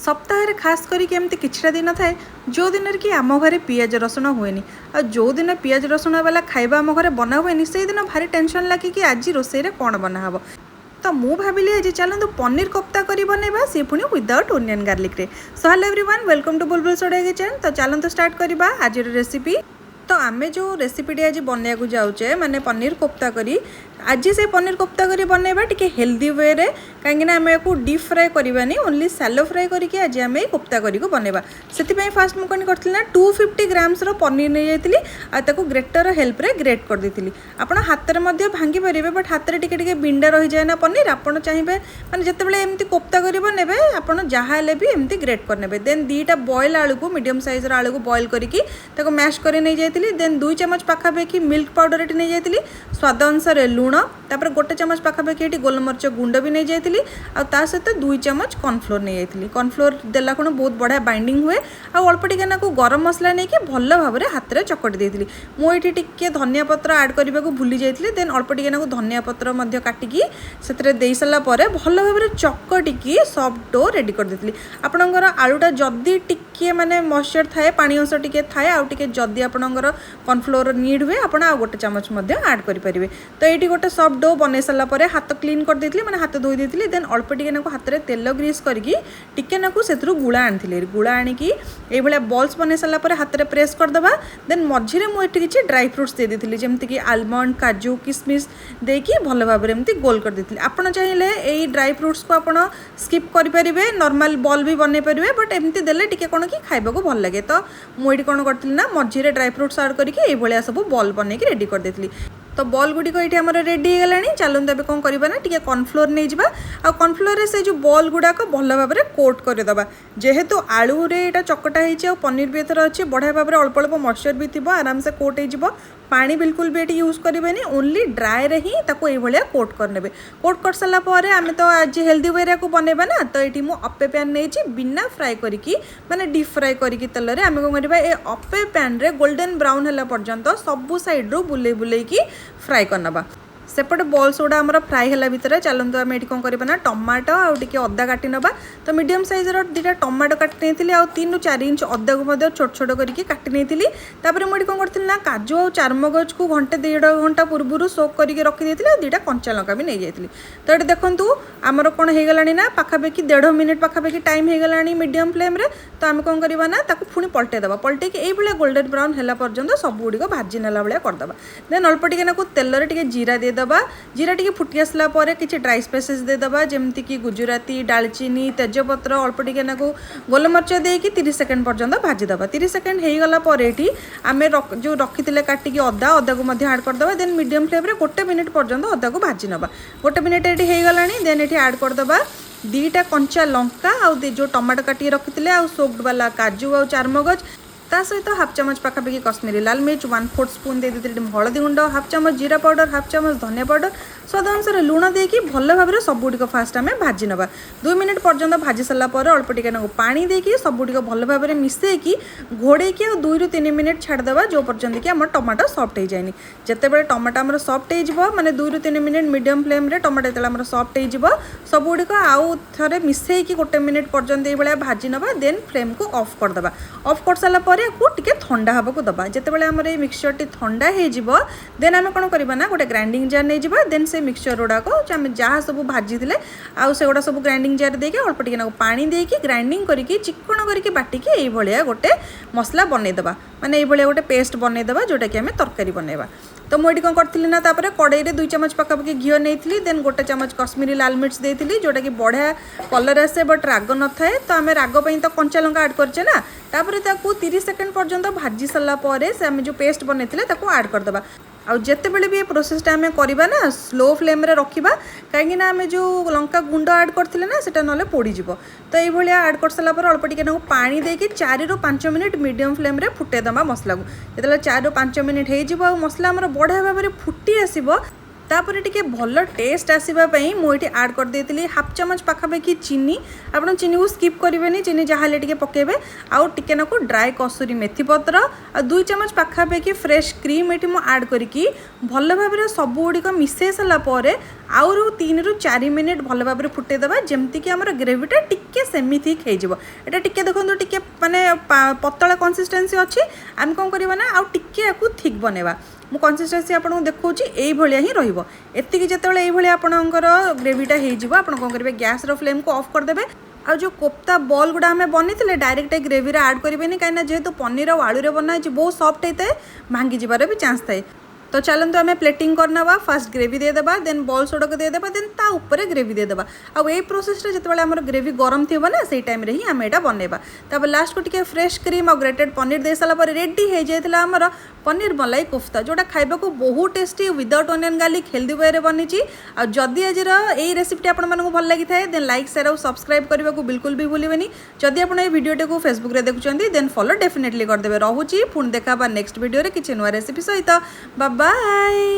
सप्ताह खास करके एमती किछटा दिन थाए जो दिन कि आम घरे पियाज रसुण हुए आ जो दिन पियाज रसुण वाला खाଇବା आम घरे बना हुए से दिन भारी टेंशन लगे कि आज रोषे कौन बनाहब। तो मु भाविली आज चलतु पनीर कोफ्ता करी बनैबा सी पुणी विदाउट ओनियन गार्लिक रे। So hello everyone, welcome to Bulbul soda kitchen. तो चलतु स्टार्ट करबा आज रेसिपी। तो आमे जो रेसिपीटी आज बनैया जाऊे माने पनीर कोफ्ता करी, आज से पनीर कोफ्ता करी बनैबा टिके हेल्दी वे रे, कहीं आम या डीप फ्राए करवानी, ओनली सैलो फ्राए करके आज आम कोफ्ता करी बनैबा। से फास्ट मुझे कौन करती ना 250 ग्राम्स पनीर नहीं जाती आपको ग्रेटर हेल्प रे ग्रेट कर देती। आपड़ हाथ में भांगी पारे, बट हाथ में टिके बिंडा रही जाए ना पनीर, आपड़ चाहिए मैंने जितेबाला एमती कोफ्ता करी बनैबे आपड़ जहाँ भी एमती ग्रेट करने। देन 2टा बॉयल आलू को मीडियम साइज आलू को बॉयल करके मैश कर नहीं जाती। देन 2 चम्मच पाखापाखि मिल्क पाउडर ये नहीं जाती, स्वाद अनुसार लुण, तापर 1 चम्मच पाखापाखि ये गोलमरीच गुंड भी नहीं जाती, आ सहित 2 चम्मच कॉर्नफ्लोर नहीं जाती। कॉर्नफ्लोर देला खुण बहुत बढ़िया बाइंडिंग हुए। अल्प टिके ना गरम मसला नहीं कि भल भाव में हाथ में चकटी देती। मुझे टिके धनिया पत्र आड करने को भूली जाती। देन अल्प टिके ना धनिया पत्र काटिकी से दे सारा भल भाव में चकटिकी सॉफ्ट डो रेडी कर देती। आपणकर आलूटा जदि टिके माने मॉइस्चर थाए, पानी अंश टिके थाए, आउ टिके जदि आपणकर कॉर्नफ्लोर नीड हुए आप 1 चम्मच आड करेंगे। तो ये गोटे सॉफ्ट डो बन सारापर हाथ क्लीन कर देती, मैंने हाथ धोई देती। देन अल्प टिके हाथ में तेल ग्रीस करके टिके से गुड़ा आनी, गुड़ा आणिकी ये बॉल्स बन सारापर हाथ में प्रेस करदे। देन मझे मुझे किसी ड्राई फ्रुट्स दे देती, जमीक आलमंड, काजू, किसमिश देकी भल भाव में गोल कर देती। आपड़ चाहिए यही ड्राई फ्रुट्स को आप स्किप करेंगे, नॉर्मल बॉल भी बनई पारे, बट एमती देले टिके कौन कि खाइबा को भल लगे। तो मुझे कौन करी ना मझे ड्राई फ्रुट्स आड करके ये सब बॉल बनई रेडी कर देती। तो बॉल गुड़िक ये आम रेडी हो गलानी। चलते ए कौन करवा ना टिके कॉर्नफ्लोर नहीं जावा, आ कॉर्नफ्लोर से जो बॉल गुड़ाक भल भाव में कोट करदेवा। जेहेतु आलू रे एटा चकटा हो पनीर भी एथर अच्छे बढ़िया भाव में अल्प अल्प मॉइस्चर भी थी, आराम से कोट हो। पानी बिल्कुल भी ये यूज करेंगे, ओनली ड्राए रे ही ताको ये भाया कोट करने। कोट कर सारापर आम तो आज हेल्दी वे को बनैबा ना। तो ये मुझे अप्पे पैन नहीं बिना फ्राए करी माने डीप फ्राए करके तेल रे आम कौन करवा, अप्पे पैन रे गोल्डन ब्राउन है पर्यंत सबू साइड्रु बुले बुले फ्राए करना। सेपटे बॉल्स गुड़ा आम फ्राए है भितर चलते आम ये कौन करवा ना टमाटो आउ टिके अदा काटी नवा। तो मीडियम साइज 2टा टमाटो काटी नहीं, आ 3 ରୁ 4 इंच अदा को छोट छोट करके काटी नहीं। तापर मुझे कौन करी ना काजू और चारमगज को घंटे 1.5 घंटा पूर्व सोक करके रखी देती, 2टा कंचा लंका भी नहीं जाती। तो ये देखु आमर कौन हो गलानी ना पाखापाखि 1.5 मिनिट पाखापाखि टाइम हो गलानी मीडियम फ्लेम रे। तो आम कौन करवा ना ताको पुणी पलटेदेवा, पलटेक ये गोल्डन ब्राउन है पर्यंत सब गुड़िक भाजी नेला भाया करदे। देन अल्प टिके ना तेल टिके जीरा देदेवा। जीरा टिके फुटी आसला परे किछि ड्राई स्पाइसेस देदेवा, जमती कि गुजराती, दालचीनी, तेजपत्र, अल्प टिके ना गोलमरीच देकी 30 सेकेंड पर्यंत भाजीदेवा। 30 सेकेंड हो गला परे एठी आमे जो रखिथिले काटिकी अदा को मध्य ऐड करदेवा। देन मीडियम फ्लेम रे 1 मिनिट पर्यंत अदा को भाजी नबा। 1 मिनिट एठी हो गलानी। देन एठी ऐड करदेवा 2टा कंचा लंका आउ जो टमाटो काटी रखिथिले आउ सोक्ड वाला काजू आउ चारमगज, ता सहित 1/2 चम्मच पाखापाखि कश्मीरी लाल मिर्च, 1/4 स्पून दे देते हलदी गुंड, 1/2 चम्मच जीरा पाउडर, 1/2 चम्मच धनिया पाउडर, स्वाद अनुसार लुण देकी भल भाव में सबुटिक फास्ट आम भाजी नवा। 2 मिनिट पर्यंत भाजी सारापर अल्प टिके पानी देकी सबुटिक भल भाव में मिसेकी घोड़ेकी 2 ରୁ 3 मिनिट छाड़देवा, जो पर्यंत कि आम टमाटो सॉफ्ट हो जाए। जितेबाला टमाटो आम सॉफ्ट हो माने 2 ରୁ 3 मिनिट मीडियम फ्लेम रे टमाटो जो सॉफ्ट हो सबुटिक आउ थे मिसेकी 1 मिनिट पर्यंत ये भाजी नवा। देन फ्लेम को ऑफ करदे। ऑफ कर सारापर टिके ठंडा हवा को दबा। जितेबाला आम ये मिक्सचर टी ठंडा हो देन आम कौन करवा ना गोटे ग्राइंडिंग जार नहीं जावा। देन से मिक्सचर गुड़ाक आम जहाँ सब भाजी थे आउ से गुड़ा सब ग्राइंडिंग जार देके अल्प टिके पानी देकी ग्राइंडिंग करके चिकन करके बाटिकी ये भाया गोटे मसला बनईदेवा, माने ये भाया गोटे पेस्ट बनईदेवा जोटा कि आम तरकारी बनैबा। तो मुझे कौन करी ना तापर कड़ाई 2 चम्मच पाखापाखि घी नहीं, देन 1 चम्मच कश्मीरी लाल मिर्च देती जोटा कि बढ़िया कलर आसे बट राग न थाए। तो आम राग तो कंचा लंका आड करचे ना। तापर 30 सेकेंड पर्यंत भाजी सारा पर से आम जो पेस्ट बनई ऐड करदे। आउ जितेबाला भी ये प्रोसेसटा आम करवा ना स्लो फ्लेम रे रखा, कहीं आम जो लंका गुंड आड करते ना से ना पोड़ीज। तो ये आड कर सारापर अल्प टिके पानी देकी 4 ରୁ 5 मिनिट मीडियम फ्लेम रे फुटेदेवा मसला को। जो 4 ରୁ 5 मिनिट हो मसला आम बढ़िया भाव में फुटी आसब तापर टिके भल टेस्ट आसवाई मुझे आड कर देती हाफ चमच पाखापाखि चीनी। आप चीनी को स्किप करेंगे, चीनी जहाँ टे पकेबे। आउ टिके नाकू ड्राई कसुरी मेथी पत्र आ 2 चमच पाखापाखि फ्रेश क्रीम ये आड करके भल भाव सब गुड़िक मिसई सारापर आउ 3 ରୁ 4 मिनिट भल भाव फुटेदबा जमती आम ग्रेवीटा टिके सेमी थिक हो। टिके देखो टिके माने पतला कंसिस्टेंसी अच्छी आम कौन करवा ना आउ टिके आपको थिक बनवा। मु कंसिस्टेंसी आपको देखा यही भाया ही रही। जो आपणकर ग्रेवीटा हो आप कौन करेंगे गैस फ्लेम को ऑफ करदे। आ जो कोफ्ता बॉल गुड़ा आम बनी डायरेक्ट ग्रेवी आड करेंगे कहीं जेहेतु पनीर और आलू बना बहुत सॉफ्ट होता है, भांगी जबार भी चांस थाए। तो चलते आम प्लेटिंग करना। फास्ट ग्रेवी देदेबा, देन बॉल सोडक देदेबा, देन ता ऊपर ग्रेवी देदेबा। आउ ए प्रोसेस जो आम ग्रेवी गरम थी ना से टाइम ही आम यहाँ बनवा। तब लास्ट को टिके फ्रेश क्रीम और ग्रेटेड पनीर दे सारापर रेडी हो जाता आमर पनीर मलाई कोफ्ता, जोटा खाइबा को बहुत tasty without onion garlic healthy way बनी। आदि आज ये रेसिपी आप भल लगी थाए देन लाइक शेयर और सब्सक्राइब करने को बिल्कुल भी भूलें। जदि आप वीडियो को फेसबुक रे देखुं देन फॉलो डेफिनेटली करदे। रोची पुणी देखा नेक्स्ट वीडियो किसी नुआ रेसिपी सहित। बाय।